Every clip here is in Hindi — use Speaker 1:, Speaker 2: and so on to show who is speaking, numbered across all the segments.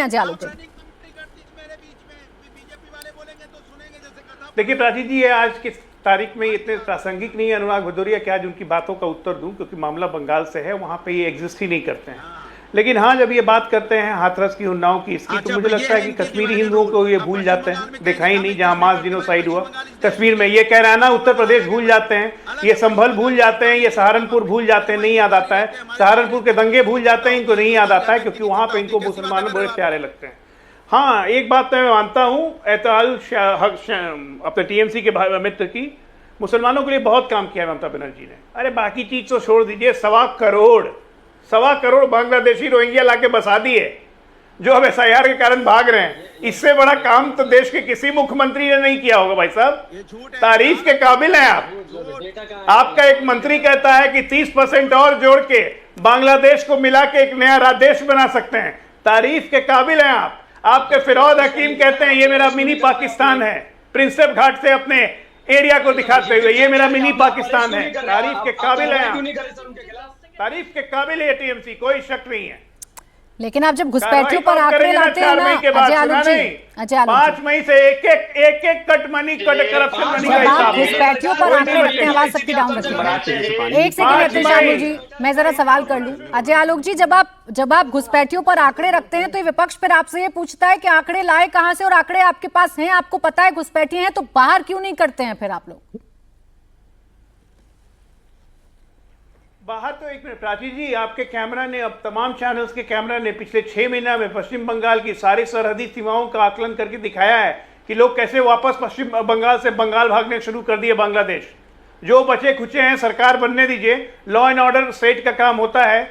Speaker 1: बोले अजय आलोक जी।
Speaker 2: देखिए प्राची जी, ये आज की तारीख में इतने प्रासंगिक नहीं है अनुराग भदौरिया कि आज उनकी बातों का उत्तर दूं, क्योंकि मामला बंगाल से है, वहां पे ये एग्जिस्ट ही नहीं करते हैं। लेकिन हाँ, जब ये बात करते हैं हाथरस की, उन्नाव की, इसकी, तो मुझे लगता है कि कश्मीरी हिंदुओं को ये भूल जाते हैं। देखा ही नहीं जहां मास जिनोसाइड हुआ कश्मीर में। ये कह रहा है ना, उत्तर प्रदेश भूल जाते हैं, ये संभल भूल जाते हैं, ये सहारनपुर भूल जाते हैं, नहीं याद आता है। सहारनपुर के दंगे भूल जाते हैं, इनको नहीं याद आता है, क्योंकि वहां पे इनको मुसलमान बड़े प्यारे लगते हैं। हाँ, एक बात मैं मानता हूँ, एहताल अपने टीएमसी के मित्र की, मुसलमानों के लिए बहुत काम किया ममता बनर्जी ने। अरे बाकी चीज तो छोड़ दीजिए, 1.25 करोड़ बांग्लादेशी रोहिंग्या लाके बसा दिए, जो अब एसआईआर के कारण भाग रहे हैं। इससे बड़ा काम तो देश के किसी मुख्यमंत्री ने नहीं किया होगा भाई साहब। तारीफ के काबिल हैं आप। आपका एक मंत्री कहता है कि 30% और जोड़ के बांग्लादेश को मिला के एक नया देश बना सकते हैं। तारीफ के काबिल हैं आप। आपके फिरौद हकीम कहते हैं ये मेरा मिनी पाकिस्तान है, प्रिंसेप घाट से अपने एरिया को दिखाते हुए, ये मेरा मिनी पाकिस्तान है। तारीफ के काबिल है आप। तारीफ के काबिल है टीएमसी, कोई शक नहीं है।
Speaker 1: लेकिन आप जब घुसपैठियों पर आंकड़े लाते हैं ना अजय आलोक जी,
Speaker 2: 5 मई से एक cut money, cut corruption money का हिसाब।
Speaker 1: घुसपैठियों पर आंकड़े रखते हैं, आवाज सबकी डाउन रखिए। एक सेकंड शानू जी, मैं जरा सवाल कर लूं। अजय आलोक जी, जब आप घुसपैठियों पर आंकड़े रखते हैं तो ये विपक्ष फिर आपसे ये पूछता है कि आंकड़े लाए कहां से, और आंकड़े आपके पास हैं, आपको पता है घुसपैठी हैं, तो बाहर क्यों नहीं करते हैं फिर आप लोग?
Speaker 2: बाहर तो एक मिनट प्राची जी, आपके कैमरा ने, अब तमाम चैनल्स के कैमरा ने पिछले 6 महीना में पश्चिम बंगाल की सारी सरहदी सीमाओं का आकलन करके दिखाया है कि लोग कैसे वापस पश्चिम बंगाल से बंगाल भागने शुरू कर दिए बांग्लादेश। जो बचे खुचे हैं सरकार बनने दीजिए, लॉ एंड ऑर्डर स्टेट का काम होता है।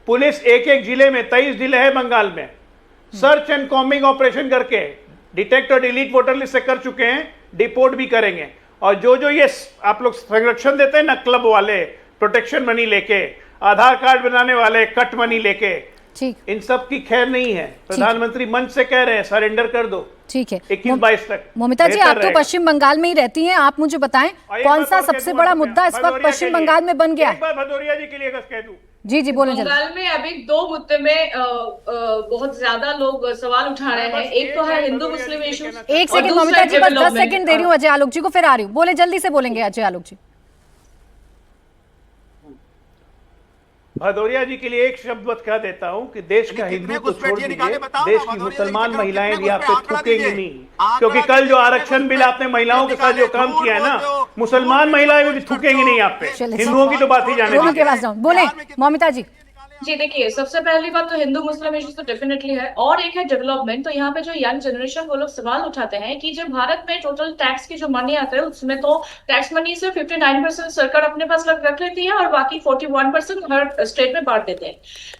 Speaker 2: पुलिस एक जिले में, 23 जिले हैं बंगाल में, सर्च एंड कॉम्बिंग ऑपरेशन करके डिटेक्ट और डिलीट वोटर लिस्ट से कर चुके हैं, डिपोर्ट भी करेंगे। और जो ये आप लोग संरक्षण देते हैं ना, क्लब वाले, प्रोटेक्शन मनी लेके, आधार कार्ड बनाने वाले कट मनी लेके,
Speaker 1: ठीक,
Speaker 2: इन सब की खैर नहीं है। प्रधानमंत्री मंच से कह रहे हैं सरेंडर कर दो।
Speaker 1: ठीक है,
Speaker 2: 21-22 तक।
Speaker 1: मोमिता जी, आप तो पश्चिम बंगाल में ही रहती हैं, आप मुझे बताएं कौन सा सबसे बड़ा मुद्दा इस वक्त पश्चिम बंगाल में बन गया है?
Speaker 2: एक बार भदौरिया जी के लिए बस कह दूं।
Speaker 1: जी बोलें।
Speaker 3: बंगाल में अभी 2 मुद्दे में बहुत ज्यादा लोग सवाल उठा रहे हैं। एक तो है हिंदू मुस्लिम इशू।
Speaker 1: एक सेकंड मोमिता जी, बस 10 सेकंड दे रही हूँ अजय आलोक जी को, फिर आ रही हूँ। बोले, जल्दी से बोलेंगे अजय आलोक जी।
Speaker 2: भदौरिया जी के लिए एक शब्द बत कह देता हूं कि देश का हिंदू को छोड़ दीजिए, देश की मुसलमान महिलाएं भी आप पे थूकेंगी नहीं, क्योंकि कल जो आरक्षण बिल आपने महिलाओं के साथ जो काम किया है ना, मुसलमान महिलाएं भी थूकेंगी नहीं आप पे। हिंदुओं की तो बात ही जाने दीजिए।
Speaker 1: बोले मोमिता जी।
Speaker 3: जी देखिए, सबसे पहली बात तो हिंदू मुस्लिम इश्यू तो डेफिनेटली है, और एक है डेवलपमेंट। तो यहाँ पे जो यंग जनरेशन वो लोग सवाल उठाते हैं कि जब भारत में टोटल टैक्स की जो मनी आता है उसमें तो टैक्स मनी से 59% सरकार अपने पास रख लेती है और बाकी 41% हर स्टेट में बांट देते हैं।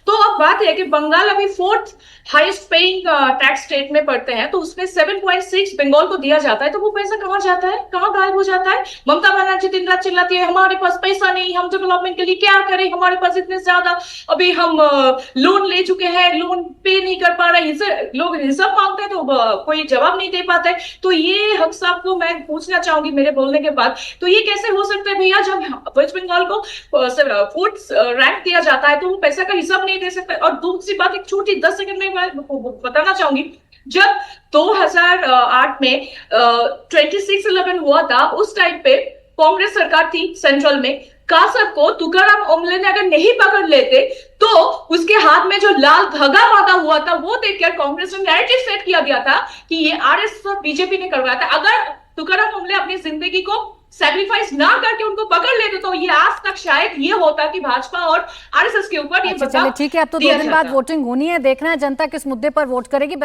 Speaker 3: तो अब बात है कि बंगाल अभी 4th highest paying tax state में पड़ते हैं, तो उसमें 7.6 बंगाल को दिया जाता है। तो वो पैसा कहाँ जाता है, कहाँ गायब हो जाता है? ममता बनर्जी दिन रात चिल्लाती है हमारे पास पैसा नहीं, हम डेवलपमेंट के लिए क्या करें, हमारे पास इतने ज्यादा, अभी हम लोन ले चुके हैं, लोन पे नहीं कर पा रहे हैं। लोग हिसाब मांगते हैं तो कोई जवाब नहीं दे पाता है। तो ये हक साहब को मैं पूछना चाहूंगी मेरे बोलने के बाद, तो ये कैसे हो सकता है भैया, जब वेस्ट बंगाल को 4th रैंक दिया जाता है तो वो पैसा का हिसाब नहीं दे सकता? और दूसरी बात, एक छोटी 10 सेकंड में मैं बताना चाहूंगी, जब 2008 में 26/11 हुआ था, उस टाइम पे कांग्रेस सरकार थी सेंट्रल में, कासर को तुकाराम ओमले ने अगर नहीं पकड़ लेते तो उसके हाथ में जो लाल धागा बांधा हुआ था वो देखकर कांग्रेस ने नैरेटिव सेट किया गया था कि ये आरएसएस और बीजेपी ने करवाया था। अगर तुकाराम ओमले अपनी जिंदगी को सैक्रिफाइस ना करके उनको पकड़ लेते तो ये आज तक शायद ये होता कि भाजपा और आरएसएस के ऊपर ये
Speaker 1: चलिए ठीक है, अब तो 2 दिन बाद वोटिंग होनी है, देखना है जनता किस मुद्दे पर वोट करेगी।